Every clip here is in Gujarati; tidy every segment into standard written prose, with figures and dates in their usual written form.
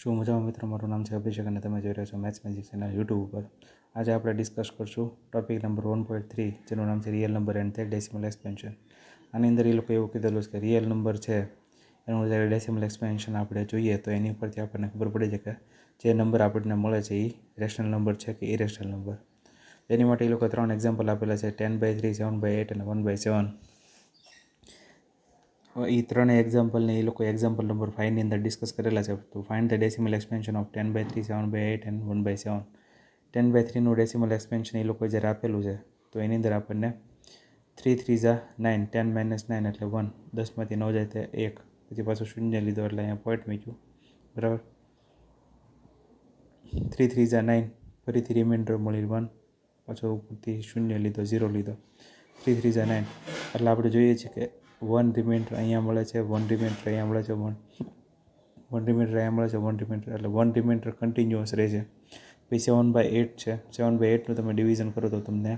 શું મજામાં મિત્રો? મારું નામ છે અભિષેક અને તમે જોઈ રહ્યા છો મેથ્સ મેજિક ચેનલ યુટ્યુબ ઉપર. આજે આપણે ડિસ્કસ કરશું ટોપિક નંબર 1.3, જેનું નામ છે real number and there decimal expansion. આની અંદર એ લોકો એવું કીધેલું છે કે રિયલ નંબર છે એનું જ્યારે ડેસિમલ એક્સપેન્શન આપણે જોઈએ તો એની ઉપરથી આપણને ખબર પડે છે કે જે નંબર આપણને મળે છે એ રેશનલ નંબર છે કે ઇરેશનલ નંબર. એની માટે એ લોકો 3 એક્ઝામ્પલ આપેલા છે: 10/3, 7/8 અને 1/7. એ ત્રણેય એક્ઝામ્પલને એ લોકો એક્ઝામ્પલ નંબર 5ની અંદર ડિસ્કસ કરેલા છે. તો find the decimal expansion of 10/3, 7/8 and 1/7. 10/3નું ડેસિમલ એક્સપેન્શન એ લોકોએ જ્યારે આપેલું છે તો એની અંદર આપણને 3 3 ઝા 9, 10 - 9 એટલે 1, 10માંથી 9 જાય તો 1, પછી પાછું શૂન્ય લીધો એટલે અહીંયા પોઈન્ટ મૂક્યું, બરાબર. 3 3 ઝા 9, ફરીથી રિમાઇન્ડર મળી 1, પાછો ઉપરથી શૂન્ય લીધો, 0 લીધો. 3 3 ઝા 9 એટલે આપણે જોઈએ છીએ કે 1 રિમાઇન્ડર અહીંયા મળે છે, 1 રિમાઇન્ડર અહીંયા મળે છે, 1 રિમાઇન્ડર અહીંયા મળે છે, 1 રિમાઇન્ડર એટલે 1 રિમાઇન્ડર કન્ટિન્યુઅસ રહે છે. પછી 7/8 છે. 7/8નું તમે ડિવિઝન કરો તો તમને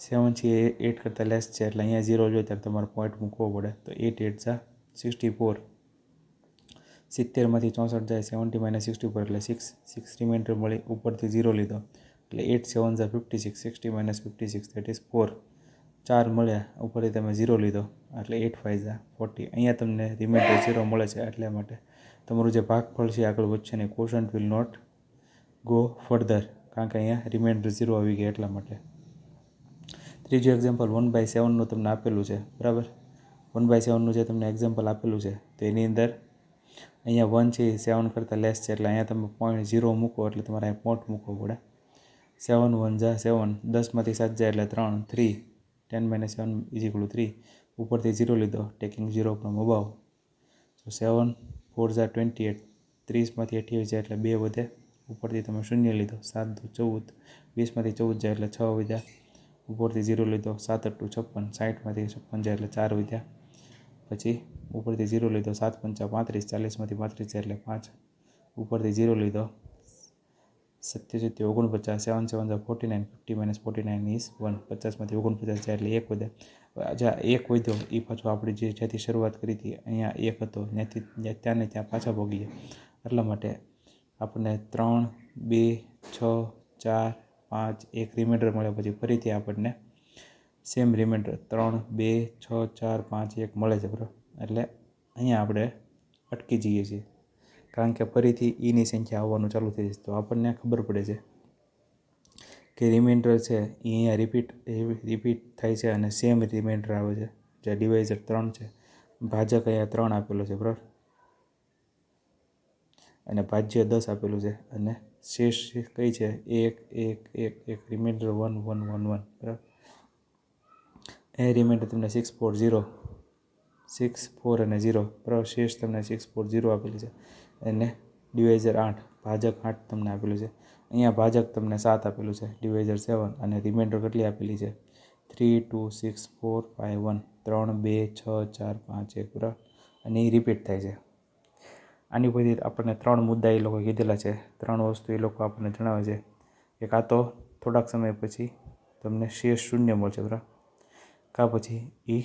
7 છે એ 8 કરતાં લેસ છે એટલે અહીંયા 0 જોઈએ ત્યારે તમારે પોઈન્ટ મૂકવો પડે. તો 8 8 ઝા 64, 70માંથી 64 જાય, 70 - 64 એટલે 6 રિમાઇન્ડર મળી, ઉપરથી 0 લીધો એટલે 8 7 ઝા 56, 60 - 56 દેટ ઇઝ 4, 4 મળ્યા, ઉપરથી તમે 0 લીધો એટલે 8 5 ઝા 40. અહીંયા તમને રિમાઇન્ડર 0 મળે છે એટલે માટે તમારું જે ભાગફળ છે આગળ વધશે નહીં, quotient will not go further, કારણ કે અહીંયા રિમાઇન્ડર 0 આવી ગયા એટલા માટે. ત્રીજું એક્ઝામ્પલ 1/7નું તમને આપેલું છે, બરાબર. 1/7નું જે તમને એક્ઝામ્પલ આપેલું છે તો એની અંદર અહીંયા 1 છે એ 7 કરતાં લેસ છે એટલે અહીંયા તમે પોઈન્ટ 0 મૂકો એટલે તમારે અહીંયા પોઈન્ટ મૂકવો પડે. 7 1 ઝા 7, 10માંથી 7 જાય એટલે 3, 3, 10 - 7 = 3, ઉપરથી 0 લીધો, ટેકિંગ 0 ફ્રોમ અબાવ. તો 7 4 ઝા 28, 30માંથી 28 જાય એટલે 2 વધે, ઉપરથી તમે શૂન્ય લીધો, 7 2 14, 20માંથી 14 જાય એટલે 6 વધ્યા, ઉપરથી 0 લીધો, 7 8 56, 60માંથી 56 જાય એટલે 4 વધ્યા, પછી ઉપરથી 0 લીધો, 7 5 35, 40માંથી 35 જાય એટલે 5, ઉપરથી 0 લીધો, 7 7 49, 7 7 ઝા 49, 50 - 49 ઇઝ 1, 50માંથી 49 જાય એટલે 1 વધે. જ્યાં 1 વધ્યો એ પાછો આપણે જ્યાંથી શરૂઆત કરી હતી અહીંયા 1 હતો ત્યાંથી ત્યાંને ત્યાં પાછા પહોંચી ગયા. એટલા માટે આપણને 3 2 6 4 5 1 રિમાઇન્ડર મળે, પછી ફરીથી આપણને સેમ રિમાઇન્ડર 3 2 6 4 5 1 મળે છે, બરાબર. એટલે અહીંયા આપણે અટકી જઈએ છીએ કારણ કે ફરીથી ઈની સંખ્યા આવવાનું ચાલુ થઈ જશે. તો આપણને ખબર પડે છે કે રિમાઇન્ડર છે એ અહીંયા રિપીટ થાય છે અને સેમ રિમાઇન્ડર આવે છે. જે ડિવાઇઝર 3 છે, ભાજક અહીંયા 3 આપેલો છે, બરાબર, અને ભાજ્ય 10 આપેલું છે, અને શેષ કઈ છે 1 1 1 1, રિમાઇન્ડર 1 1 1 1, બરાબર. એ રિમાઇન્ડર તમને 6 4 0, 6 4 અને 0, બરાબર. શેષ તમને 6 4 0 આપેલી છે અને ડિવાઇઝર 8, ભાજક 8 તમને આપેલું છે. અહીંયા ભાજક તમને 7 આપેલું છે, ડિવાઇઝર 7, અને રિમાઇન્ડર કેટલી આપેલી છે 3 2 6 4 5 1, 3 2 6 4 5 1, બરાબર. અને એ રિપીટ થાય છે. આની ઉપરથી આપણને 3 મુદ્દા એ લોકો કીધેલા છે. 3 વસ્તુ એ લોકો આપણને જણાવે છે કે કાં તો થોડાક સમય પછી તમને શેષ શૂન્ય મળશે, બરાબર, કાં પછી એ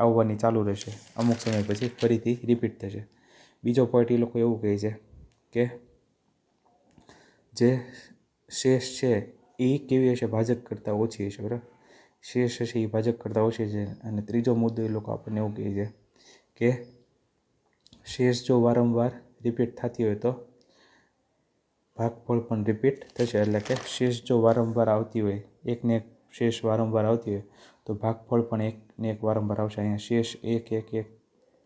આવવાની ચાલુ રહેશે, અમુક સમય પછી ફરીથી રિપીટ થશે. બીજો પોઈન્ટ એ લોકો એવું કહે છે કે જે શેષ છે એ કેવી હશે, ભાજક કરતાં ઓછી હશે, બરાબર. શેષ હશે એ ભાજક કરતાં ઓછી છે. અને ત્રીજો મુદ્દો એ લોકો આપણને એવું કહે છે કે શેષ જો વારંવાર રિપીટ થતી હોય તો ભાગફળ પણ રિપીટ થશે. એટલે કે શેષ જો વારંવાર આવતી હોય, એકને એક શેષ વારંવાર આવતી હોય તો ભાગફળ પણ એકને એક વારંવાર આવશે. અહીંયા શેષ 1 1 1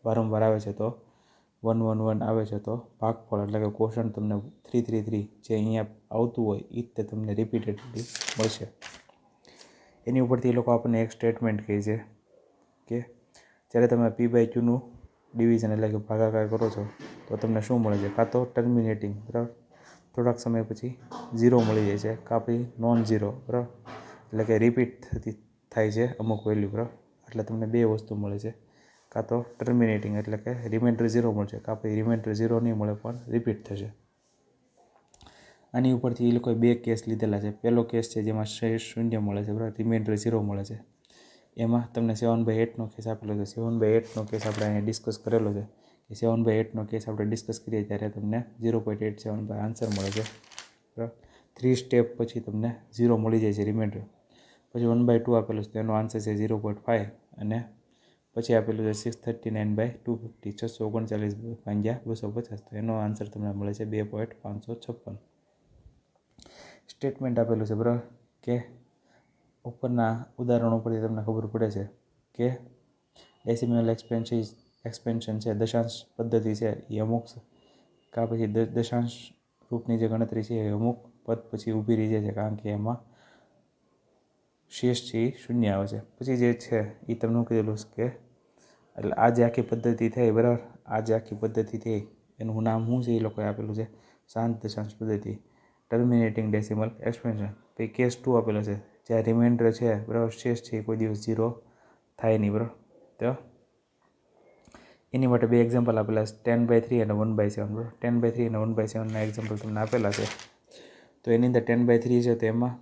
વારંવાર આવે છે તો 1 1 1 આવે છે તો ભાગફળ એટલે કે કોશન્ટ તમને 3 3 3 જે અહીંયા આવતું હોય એ જ તે તમને રિપીટેડલી મળશે. એની ઉપરથી એ લોકો આપણને એક સ્ટેટમેન્ટ કહે છે કે જ્યારે તમે P/Qનું ડિવિઝન એટલે કે ભાગાકાર કરો છો તો તમને શું મળે છે, કાં તો ટર્મિનેટિંગ, બરાબર, થોડાક સમય પછી 0 મળી જાય છે, કાં પછી નોન 0, બરાબર, એટલે કે રિપીટ થાય છે અમુક વેલ્યુ, બરાબર. એટલે તમને બે વસ્તુ મળે છે, કાં તો ટર્મિનેટિંગ એટલે કે રિમાઇન્ડર 0 મળશે, કાં પછી રિમાઇન્ડર 0 નહીં મળે પણ રિપીટ થશે. આની ઉપરથી એ લોકોએ 2 કેસ લીધેલા છે. પહેલો કેસ છે જેમાં શેષ શૂન્ય મળે છે, બરાબર, રિમાઇન્ડર 0 મળે છે. એમાં તમને 7/8નો કેસ આપેલો છે. 7/8નો કેસ આપણે અહીંયા ડિસ્કસ કરેલો છે કે 7/8નો કેસ આપણે ડિસ્કસ કરીએ ત્યારે તમને 0.87 આન્સર મળે છે, બરાબર. 3 સ્ટેપ પછી તમને 0 મળી જાય છે રિમાઇન્ડર. પછી 1/2 આપેલું છે, તેનો આન્સર છે 0.5 અને પછી આપેલું છે 639/250, 639 ભાગ્યા 250, તો એનો આન્સર તમને મળે છે 2.556. સ્ટેટમેન્ટ આપેલું છે, બરાબર, કે ઉપરના ઉદાહરણો પરથી તમને ખબર પડે છે કે ડેસિમલ એક્સપેન્શન છે, દશાંશ પદ્ધતિ છે, એ અમુક કાં પછી દશાંશ રૂપની જે ગણતરી છે એ અમુક પદ પછી ઊભી રહી જાય છે, કારણ કે એમાં શેષ છે એ શૂન્ય આવે છે. પછી જે છે એ તમને કીધેલું કે એટલે આ જે આખી પદ્ધતિ થઈ, બરાબર, આ જે આખી પદ્ધતિ થઈ એનું નામ શું છે એ લોકોએ આપેલું છે શાંત દશાંશ પદ્ધતિ, ટર્મિનેટિંગ ડેસિમલ એક્સપેન્શન. પછી કેસ 2 આપેલો છે, જ્યાં રિમાઇન્ડર છે, બરાબર, શેષ છે એ કોઈ દિવસ 0 થાય નહીં, બરાબર. તો એની માટે 2 એક્ઝામ્પલ આપેલા છે, 10/3 અને 1/7, બરાબર. 10/3 અને 1/7ના એક્ઝામ્પલ તમને આપેલા છે. તો એની અંદર 10/3 છે તો એમાં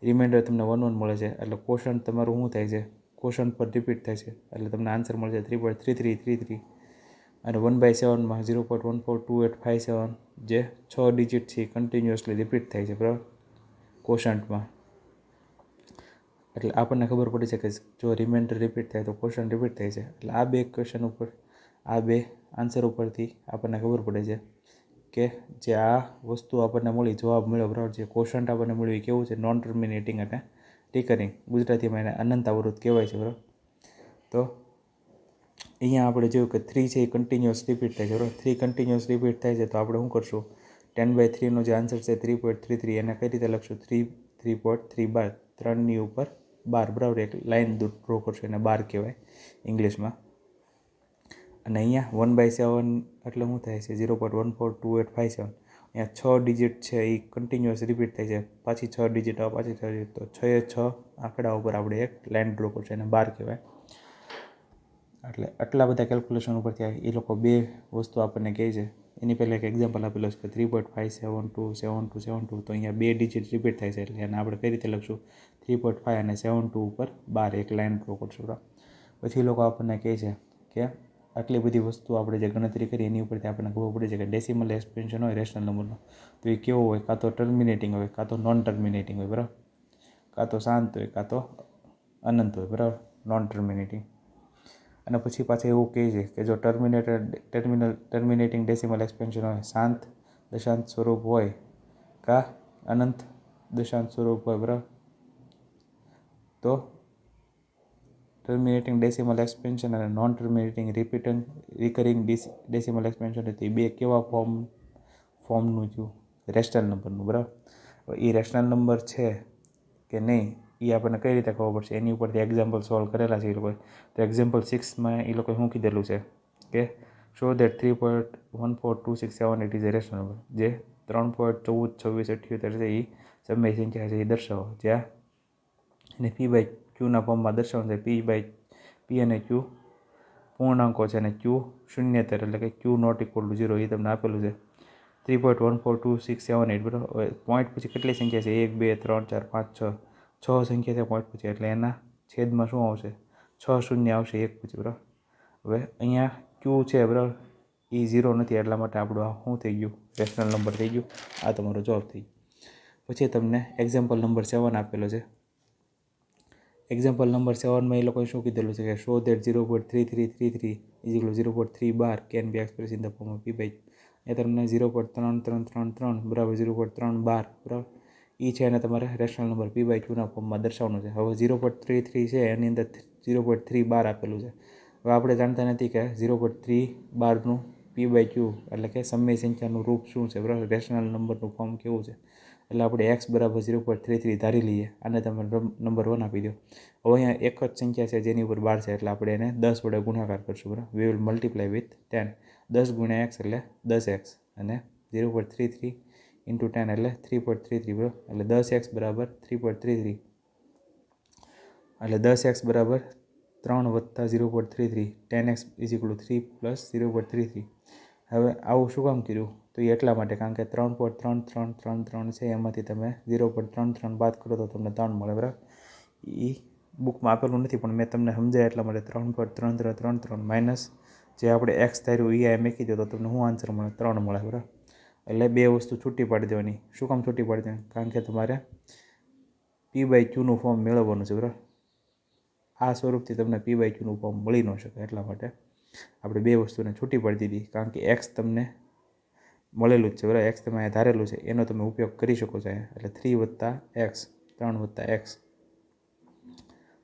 રિમાઇન્ડર તમને 1 1 મળે છે, એટલે કોશન્ટ તમારું શું થાય છે, કોશન્ટ પર રિપીટ થાય છે, એટલે તમને આન્સર મળે છે 3.3333. અને 1/7માં 0.142857 જે 6 ડિજિટ છે કન્ટિન્યુઅસલી રિપીટ થાય છે, બરાબર, કોશન્ટમાં. એટલે આપણને ખબર પડી છે કે જો રિમાઇન્ડર રિપીટ થાય તો કોશન્ટ રિપીટ થાય છે. એટલે આ 2 ક્વેશ્ચન ઉપર, આ 2 આન્સર ઉપરથી આપણને ખબર પડે છે કે જે આ વસ્તુ આપણને મળી, જવાબ મળ્યો, બરાબર, જે કોશન્ટ આપણને મળ્યું એ કેવું છે, નોન ટર્મિનેટિંગ અને રિકરિંગ, ગુજરાતીમાં એને અનંત આવૃત કહેવાય છે, બરાબર. તો અહીંયા આપણે જોયું કે 3 છે એ કન્ટિન્યુઅસ રિપીટ થાય છે, બરાબર. 3 કન્ટિન્યુઅસ રિપીટ થાય છે તો આપણે શું કરશું, 10/3નો જે આન્સર છે 3.33 એને કઈ રીતે લખશું, 3.3 3ની ઉપર 12, બરાબર, એક લાઇન ડ્રો કરશું, એને 12 કહેવાય ઇંગ્લિશમાં. અને અહીંયા 1/7 એટલે શું થાય છે, 0.142857. અહીંયા 6 ડિજિટ છે એ કન્ટિન્યુઅસ રિપીટ થાય છે, પાછી 6 ડિજિટ આવે, પાછી 6 ડિજિટ, તો 6 આંકડા ઉપર આપણે એક લાઇન ડ્રો કરશું, એને 12 કહેવાય. એટલે આટલા બધા કેલ્ક્યુલેશન ઉપરથી એ લોકો 2 વસ્તુ આપણને કહે છે. એની પહેલાં એક એક્ઝામ્પલ આપેલો છે કે 3.5727272, તો અહીંયા 2 ડિજિટ રિપીટ થાય છે, એટલે એને આપણે કઈ રીતે લખશું, 3.5 અને 72 ઉપર 12 એક લાઇન ડ્રો કરશું. પછી એ લોકો આપણને કહે છે કે આટલી બધી વસ્તુ આપણે જે ગણતરી કરી એની ઉપરથી આપણને ખબર પડે છે કે ડેસિમલ એક્સપેન્શન હોય રેશનલ નંબરનો તો એ કેવો હોય, કાં તો ટર્મિનેટિંગ હોય, કાં તો નોન ટર્મિનેટિંગ હોય, બરાબર, કાં તો શાંત હોય, કાં તો અનંત હોય, બરાબર, નોન ટર્મિનેટિંગ. અને પછી પાછા એવું કહે છે કે જો ટર્મિનેટિંગ ડેસિમલ એક્સપેન્શન હોય, શાંત દશાંશ સ્વરૂપ હોય કાં અનંત દશાંશ સ્વરૂપ હોય, બરાબર, તો ટર્મિનેટિંગ ડેસિમલ એક્સપેન્શન અને non terminating recurring decimal expansion હતી, 2 કેવા ફોર્મનું થયું, રેશનલ નંબરનું, બરાબર. એ રેશનલ નંબર છે કે નહીં એ આપણને કઈ રીતે ખબર પડશે, એની ઉપરથી એક્ઝામ્પલ સોલ્વ કરેલા છે એ લોકોએ. તો એક્ઝામ્પલ 6માં એ લોકોએ શું કીધેલું છે કે show that 3.142678 is A rational number, જે 3.142678 છે એ સમય સંખ્યા છે એ દર્શાવો, જ્યાં એને P/Qના ફોર્મમાં દર્શાવવાનું છે. P અને Q પૂર્ણાંકો છે અને Q શૂન્યતર, એટલે કે Q નોટ ઇક્વલ ટુ 0 એ તમને આપેલું છે. 3.142678, બરાબર. પોઈન્ટ પછી કેટલી સંખ્યા છે, 1 2 3 4 5 6 સંખ્યા છે પોઈન્ટ પછી, એટલે એના છેદમાં શું આવશે, 6 શૂન્ય આવશે 1 પછી, બરાબર. હવે અહીંયા Q છે, બરાબર, એ 0 નથી, એટલા માટે આપણું આ શું થઈ ગયું, રેશનલ નંબર થઈ ગયું. આ તમારો જવાબ થઈ ગયો. પછી તમને એક્ઝામ્પલ નંબર 7 આપેલો છે. એક્ઝામ્પલ નંબર 7માં એ લોકોએ શું કીધેલું છે કે show that 0.3333 is equal 0.3 can be express in the form of P/Q. એ તમને 0.3333 બરાબર 0.3 બરાબર એ છે અને તમારે રેશનલ નંબર P/Qના ફોર્મમાં દર્શાવવાનું છે. હવે 0.33 છે એની અંદર 0.3 આપેલું છે. હવે આપણે જાણતા નથી કે 0.3 P/Q એટલે કે સમય સંખ્યાનું રૂપ શું છે, બરાબર, રેશનલ નંબરનું ફોર્મ કેવું છે. એટલે આપણે x બરાબર 0.33 ધારી લઈએ, આને તમે નંબર 1 આપી દો. હવે અહીંયા એક જ સંખ્યા છે જેની ઉપર 12 છે, એટલે આપણે એને 10 વડે ગુણાકાર કરશું, બરાબર. We will multiply with 10. 10 ગુણ્યા x એટલે 10x અને 0.33 ઇન્ટુ 10 એટલે 3.33, બરાબર. એટલે 10x બરાબર 3.33, એટલે 10x બરાબર 3 વત્તા 0.33, 10x is equal to 3 plus 0.33. હવે આવું શું કામ કર્યું, તો એ એટલા માટે કારણ કે 3.3333 છે એમાંથી તમે 0.33 બાદ કરો તો તમને 3 મળે, બરાબર. એ બુકમાં આપેલું નથી પણ મેં તમને સમજાય એટલા માટે 3.3333 માઇનસ જે આપણે એક્સ ધાર્યું એ આ મૂકી દો તો તમને શું આન્સર મળે? 3 મળે, બરાબર. એટલે બે વસ્તુ છૂટી પાડી દેવાની. શું કામ છૂટી પાડી દેવાની? કારણ કે તમારે P/Qનું ફોર્મ મેળવવાનું છે, બરાબર. આ સ્વરૂપથી તમને P/Qનું ફોર્મ મળી ન શકે, એટલા માટે આપણે બે વસ્તુને છૂટી પાડી દીધી. કારણ કે એક્સ તમને મળેલું જ છે, બરાબર. એક્સ તમે અહીંયા ધારેલું છે, એનો તમે ઉપયોગ કરી શકો છો અહીંયા. એટલે 3 + x, 3 + x,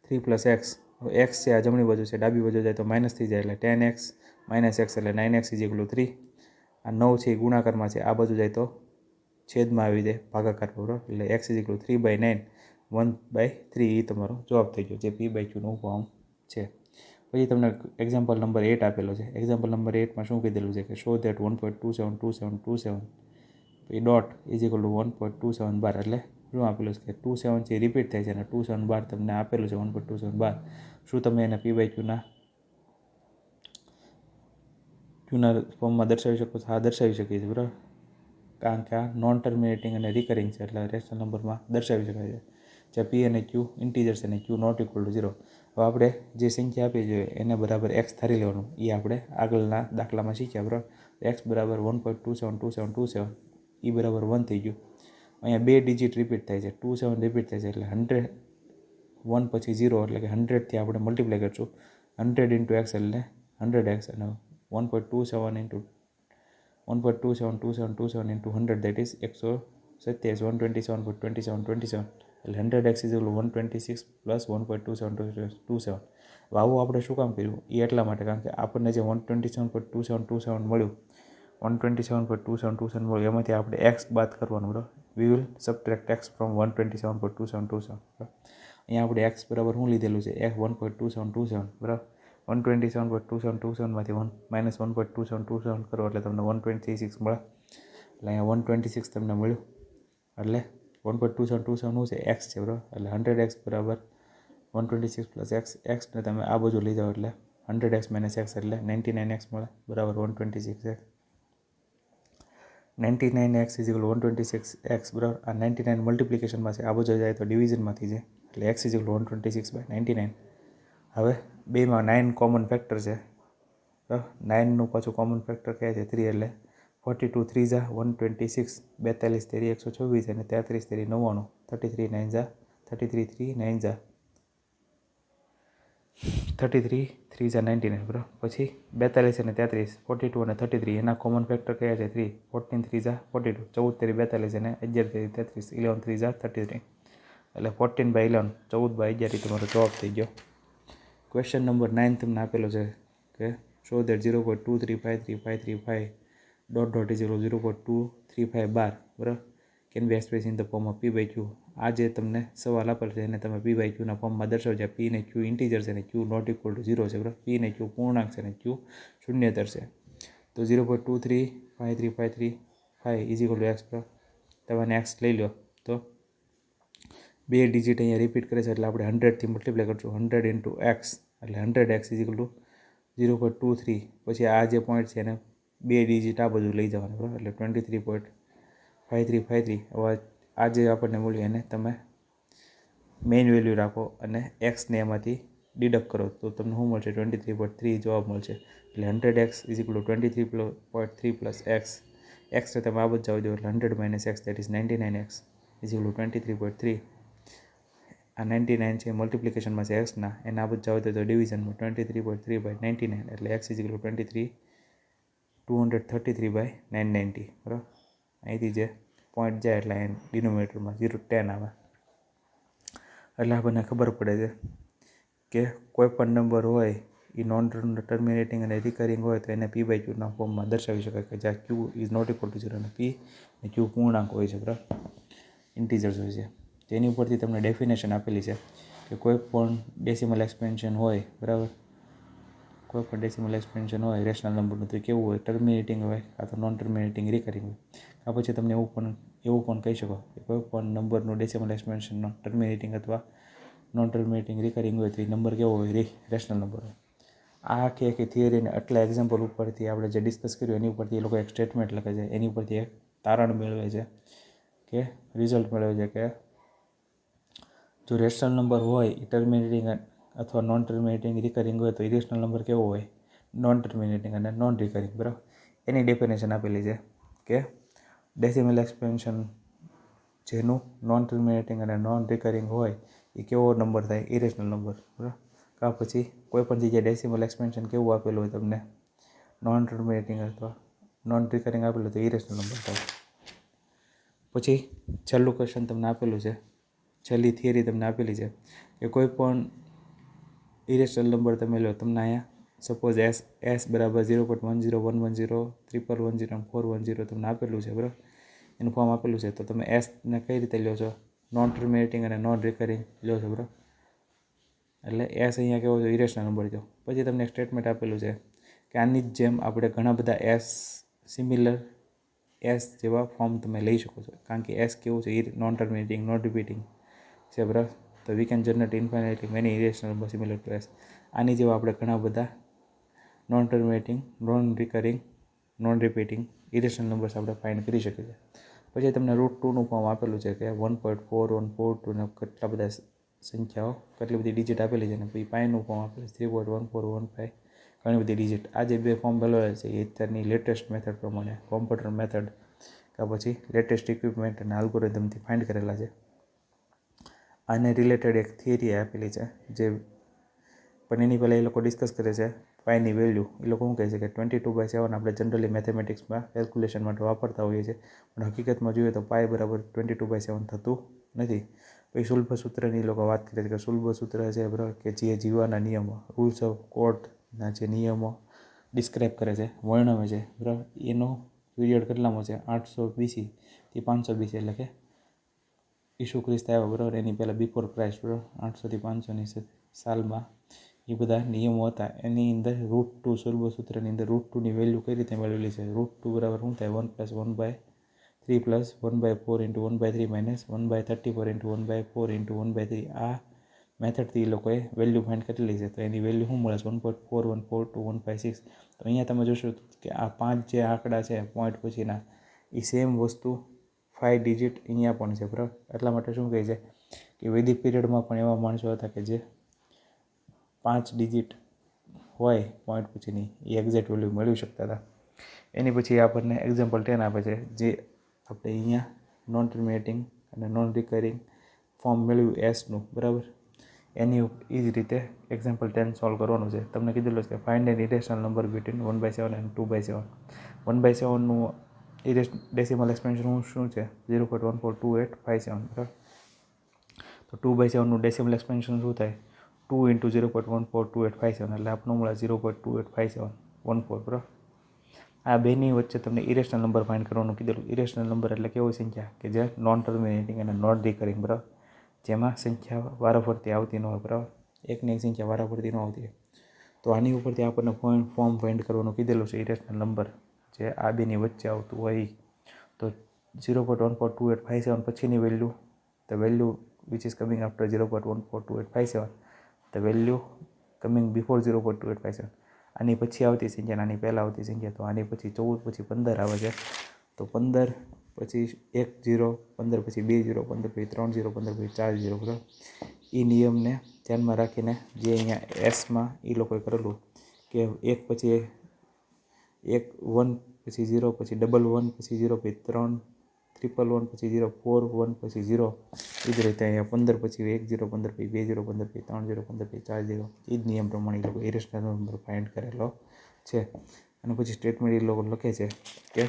3 + x. એક્સ છે આ જમણી બાજુ છે, ડાબી બાજુ જાય તો માઇનસ થઈ જાય, એટલે 10x - x એટલે 9x = 3. આ 9 છે એ ગુણાકારમાં છે, આ બાજુ જાય તો છેદમાં આવી જાય, ભાગાકાર, બરાબર. એટલે x = 3/9, 1/3 એ તમારો જવાબ થઈ ગયો, જે P/Qનું ફોર્મ છે. પછી તમને એક્ઝામ્પલ નંબર 8 આપેલો છે. એક્ઝામ્પલ નંબર 8માં શું કીધેલું છે કે શો ધેટ 1.272727 પછી ડોટ = 1.2712. એટલે શું આપેલું છે કે 27 છે રિપીટ થાય છે અને 2712 તમને આપેલું છે 1.2712. શું તમે એને P/Qના ફોર્મમાં દર્શાવી શકો છો? હા, દર્શાવી શકીએ છીએ, બરાબર. કારણ કે આ નોન ટર્મિનેટિંગ અને રિકરિંગ છે, એટલે રેશનલ નંબરમાં દર્શાવી શકાય છે. જ્યાં P અને Q ઇન્ટીજર્સ અને Q ≠ 0. હવે આપણે જે સંખ્યા આપી જોઈએ એને બરાબર એક્સ ધારી લેવાનું. એ આપણે આગળના દાખલામાં શીખ્યા, બરાબર. એક્સ બરાબર 1.272727 એ બરાબર 1 થઈ ગયું. અહીંયા 2 ડિજિટ રિપીટ થાય છે, 27 રિપીટ થાય છે, એટલે 100 1 પછી 0 એટલે કે 100થી આપણે મલ્ટીપ્લાય કરશું. 100 × x એટલે 100x અને 1.27 × 100 that is 127 127.27 એટલે 100x = 126 + 1.2727. આવું આપણે શું કામ કર્યું? એ એટલા માટે કારણ કે આપણને જે 127.2727 મળ્યું, 127.2727 મળ્યું, એમાંથી આપણે x બાદ કરવાનું, બરાબર. We will subtract x from 127.2727. અહીંયા આપણે x બરાબર શું લીધેલું છે? 1.2727, બરાબર. 127.2727માંથી -1.2727 કરો એટલે તમને 126 મળે. એટલે અહીંયા 126 તમને મળ્યું. એટલે 1.2727 શું છે? x છે, બરાબર. એટલે 100x બરાબર 126 + x. xને તમે આ બાજુ લઈ જાઓ એટલે 100x - x એટલે 99x મળે, બરાબર. 126x 99x = 126x, બરાબર. આ 99 મલ્ટિપ્લિકેશનમાં છે, આ બાજુ જાય તો ડિવિઝનમાંથી છે, એટલે x = 126/99. હવે બેમાં 9 કોમન ફેક્ટર છે, બરાબર. 9નું પાછું કોમન ફેક્ટર કહે છે 3, એટલે 42 3 જા 126, 42 તેરી 126 અને 33 તેરી 99, 33 9 જા 33 3 9 જા 33 3 જા 99, બરાબર. પછી 42 અને 33, 42 અને 33 એના કોમન ફેક્ટર કયા છે? 3. 14 3 જા 42, 14 તેરી 42 અને 11 તેરી 33, 11 3 જા 33. એટલે 14/11, 14/11 તમારો જવાબ થઈ ગયો. ક્વેશ્ચન નંબર 9 તમને આપેલો છે કે શો ધેટ 0.235335 .. .0 0.23512, બરાબર. Can be express in the form of P/Q. આ જે તમને સવાલ આપેલ છે એને તમે P/Qના ફોર્મમાં દર્શાવજો. P અને Q ઇન્ટીજર છે અને Q ≠ 0 છે, બરાબર. P અને Q પૂર્ણાંક છે અને Q શૂન્યેતર છે. તો 0.235335 = x, બરાબર. તમે x લઈ લો તો 2 ડિજિટ અહીંયા રિપીટ કરે છે, એટલે આપણે 100થી મલ્ટીપ્લાય કરશું. 100 × x એટલે 100x = 0.23. પછી આ જે પોઈન્ટ છે એને 2 ડિજિટ આ બાજુ લઈ જવાનું, બરાબર. એટલે 23.5353. હવે આ જે આપણને મળ્યું એને તમે મેઇન વેલ્યુ રાખો અને એક્સને એમાંથી ડિડક્ટ કરો તો તમને શું મળશે? 23.3 જવાબ મળશે. એટલે 100x = 23.3 + x. એક્સને તમે આ બાજુ જવા દો એટલે 100 - x that is 99x = 23.3. આ 99 છે મલ્ટિપ્લિકેશનમાં છે એક્સના, એના આ બાજુ જવા દો તો ડિવિઝનમાં 23.3/99 એટલે x = 233/990, બરાબર. અહીંથી જે પોઈન્ટ જાય એટલે અહીં ડિનોમિનેટરમાં 10 આવે. એટલે આપણને ખબર પડે છે કે કોઈ પણ નંબર હોય એ નોન ટર્મિનેટિંગ અને રિકરિંગ હોય તો એને P/Qના ફોર્મમાં દર્શાવી શકાય કે જ્યાં Q ≠ 0 અને P અને Q પૂર્ણાંક હોય છે, બરાબર. ઇન્ટીજર્સ હોય છે. તેની ઉપરથી તમને ડેફિનેશન આપેલી છે કે કોઈ પણ ડેસિમલ એક્સપેન્શન હોય, બરાબર. કોઈ પણ ડેસિમલ એક્સપેન્શન હોય રેશનલ નંબરનું તો કેવું હોય? ટર્મિનેટિંગ હોય કાં તો નોન ટર્મિનેટિંગ રિકરિંગ હોય. આ પછી તમને એવું પણ કહી શકો કે કોઈ પણ નંબરનું ડેસિમલ એક્સપેન્શન ટર્મિનેટિંગ અથવા નોન ટર્મિનેટિંગ રિકરિંગ હોય તો એ નંબર કેવો હોય? રેશનલ નંબર હોય. આ આખી થિયરીને આટલા એક્ઝામ્પલ ઉપરથી આપણે જે ડિસ્કસ કર્યું એની ઉપરથી એ લોકો એક સ્ટેટમેન્ટ લખે છે, એની ઉપરથી એક તારણ મેળવે છે કે રિઝલ્ટ મેળવે છે કે જો રેશનલ નંબર હોય એ ટર્મિનેટિંગ અથવા નોન ટર્મિનેટિંગ રિકરિંગ હોય તો ઇરેશનલ નંબર કેવો હોય? નોન ટર્મિનેટિંગ અને નોન રિકરિંગ, બરાબર. એની ડેફિનેશન આપેલી છે કે ડેસિમલ એક્સપેન્શન જેનું નોન ટર્મિનેટિંગ અને નોન રિકરિંગ હોય એ કેવો નંબર થાય? ઇરેશનલ નંબર, બરાબર. કાં પછી કોઈ પણ જગ્યાએ ડેસિમલ એક્સપેન્શન કેવું આપેલું હોય તમને, નોન ટર્મિનેટિંગ અથવા નોન રિકરિંગ આપેલું તો ઇરેશનલ નંબર થાય. પછી છેલ્લું ક્વેશ્ચન તમને આપેલું છે, છેલ્લી થિયરી તમને આપેલી છે કે કોઈ પણ ઇરેશનલ નંબર તમે લો, તમને અહીંયા સપોઝ એસ બરાબર 0.1011031110 અને 410 તમને આપેલું છે, બરાબર. એનું ફોર્મ આપેલું છે, તો તમે એસને કઈ રીતે લો છો? નોન ટર્મિનેટિંગ અને નોન રિકરિંગ લો છો, બરાબર. એટલે એસ અહીંયા કેવો છે? ઇરેશનલ નંબર છે. પછી તમને સ્ટેટમેન્ટ આપેલું છે કે આની જ જેમ આપણે ઘણા બધા એસ સિમિલર એસ જેવા ફોર્મ તમે લઈ શકો છો, કારણ કે એસ કેવું છે? નોન ટર્મિનેટિંગ, નોન રિપીટિંગ છે, બરાબર. તો we can generate infinitely many irrational number similar to S. આની જેવા આપણે ઘણા બધા non terminating, non recurring, non repeating irrational numbers આપણે ફાઇન્ડ કરી શકીએ છીએ. પછી તમને √2નું ફોર્મ આપેલું છે કે 1.4142 ને કેટલા બધા સંખ્યાઓ, કેટલી બધી ડિજિટ આપેલી છે, ને પછી પાઈનું ફોર્મ આપેલું છે 3.1415, ઘણી બધી ડિજિટ. આ જે બે ફોર્મ બનેલા છે એ અત્યારની લેટેસ્ટ મેથડ પ્રમાણે, કોમ્પ્યુટર મેથડ કે પછી લેટેસ્ટ ઇક્વિપમેન્ટ અને આલ્ગોરિધમથી ફાઇન્ડ કરેલા છે. આને રિલેટેડ એક થિયરી આપેલી છે, જે પણ એની પહેલાં એ લોકો ડિસ્કસ કરે છે પાઈની વેલ્યુ. એ લોકો શું કહે છે કે 22/7 આપણે જનરલી મેથેમેટિક્સમાં કેલ્ક્યુલેશન માટે વાપરતા હોઈએ છીએ, પણ હકીકતમાં જોઈએ તો પાઈ બરાબર 22/7 થતું નથી. પછી શુલ્ભ સૂત્રની લોકો વાત કરે છે કે શુલ્ભ સૂત્ર છે, બરાબર, કે જે જીવાના નિયમો, રૂલ્સ ઓફ કોર્ટના જે નિયમો ડિસ્ક્રાઇબ કરે છે, વર્ણવે છે, બરાબર, એનો પીરિયડ કેટલામાં છે? 800 BC થી 500 BC, એટલે કે ઈસુ ખ્રિસ્ત આવ્યા, બરાબર, એની પહેલાં બિફોર ક્રાઇસ્ટ, બરાબર, 800 થી 500ની સાલમાં એ બધા નિયમો હતા. એની અંદર √2 શુલ્ભ સૂત્રની અંદર √2ની વેલ્યુ કઈ રીતે મેળવેલી છે? √2 બરાબર શું થાય? 1 + 1/3 + 1/4 × 1/3 - 1/34 × 1/4 × 1/3. આ મેથડથી એ લોકોએ વેલ્યુ ફાઇન્ડ કરેલી છે. તો એની વેલ્યુ શું મળે છે? 1.414215.6. તો અહીંયા તમે જોશો કે આ 5 જે આંકડા છે પોઈન્ટ પછીના, એ સેમ વસ્તુ 5 ડિજિટ અહીંયા પણ છે, બરાબર. એટલા માટે શું કહે છે કે વૈદિક પીરિયડમાં પણ એવા માણસો હતા કે જે 5 ડિજિટ હોય પોઈન્ટ પછીની એ એક્ઝેક્ટ વેલ્યુ મેળવી શકતા હતા. એની પછી આપણને એક્ઝામ્પલ 10 આપે છે, જે આપણે અહીંયા નોન ટર્મિનેટિંગ અને નોન રિકરિંગ ફોર્મ મેળવ્યું એસનું, બરાબર. એની એ જ રીતે એક્ઝામ્પલ 10 સોલ્વ કરવાનું છે. તમને કીધેલું છે કે find an irrational number between 1/7 અને 2/7. 1/7નું ડેસિમલ એક્સપેન્શન શું છે? 0.142857, બરાબર. તો 2/7નું ડેસિમલ એક્સપેન્શન શું થાય? 2 × 0.142857, એટલે આપણું મળે 0.285714, બરાબર. આ બેની વચ્ચે તમને ઇરેશનલ નંબર ફાઇન્ડ કરવાનું કીધેલું. ઇરેશનલ નંબર એટલે કેવી સંખ્યા કે જે નોન ટર્મિનેટિંગ અને નોન રિકરિંગ, બરાબર, જેમાં સંખ્યા વારાફરતી આવતી ન હોય, બરાબર. એકની એક સંખ્યા વારાફરતી ન આવતી હોય. તો આની ઉપરથી આપણને ફોર્મ ફાઇન્ડ કરવાનું કીધેલું છે ઇરેશનલ નંબર જે આ બેની વચ્ચે આવતું હોય. તો 0.142857 પછીની value, the value which is coming after 0.142857, the value coming before 0.2857. આની પછી આવતી સંખ્યા, આની પહેલાં આવતી સંખ્યા. તો આની પછી 14 પછી 15 આવે છે. તો 15 પછી 1 0, 15 પછી 2 0, 15 પછી 3 0, 15 પછી 4 0, બરાબર. એ નિયમને ધ્યાનમાં રાખીને જે અહીંયા એસમાં એ લોકોએ કરેલું કે 1 પછી 1 પછી 0 પછી 1 પછી 0 પછી 3 1 પછી 0 4 1 પછી 0. એ જ રીતે અહીંયા 15 પછી 1 0, 15 પછી 2 0, 15 પછી 3 0, 15 પછી 4 0. એ જ નિયમ પ્રમાણે એ લોકો ઇરેશનલ નંબર ફાઇન્ડ કરેલો છે. અને પછી સ્ટેટમેન્ટ એ લોકો લખે છે કે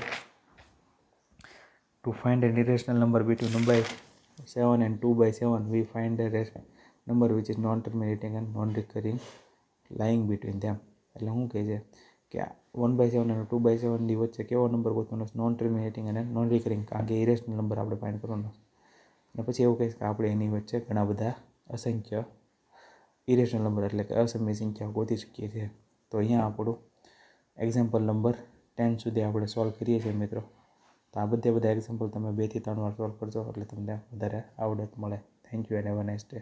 to find an irrational number between 1/7 and 2/7 we find a number which is non terminating and non recurring lying between them. એટલે શું કહે છે કે 1/7 અને 2/7ની વચ્ચે કેવો નંબર ગોતવાનો? નોન ટર્મિનેટિંગ અને નોન રિકરિંગ, કારણ કે ઇરેશનલ નંબર આપણે ફાઇન્ડ કરવાનો. અને પછી એવું કહીશ કે આપણે એની વચ્ચે ઘણા બધા અસંખ્ય ઇરેશનલ નંબર એટલે કે અસમય સંખ્યાઓ ગોતી શકીએ છીએ. તો અહીંયા આપણું એક્ઝામ્પલ નંબર 10 સુધી આપણે સોલ્વ કરીએ છીએ, મિત્રો. તો આ બધા એક્ઝામ્પલ તમે 2 થી 3 વાર સોલ્વ કરજો એટલે તમને વધારે આવડત મળે. Thank you and have a nice day.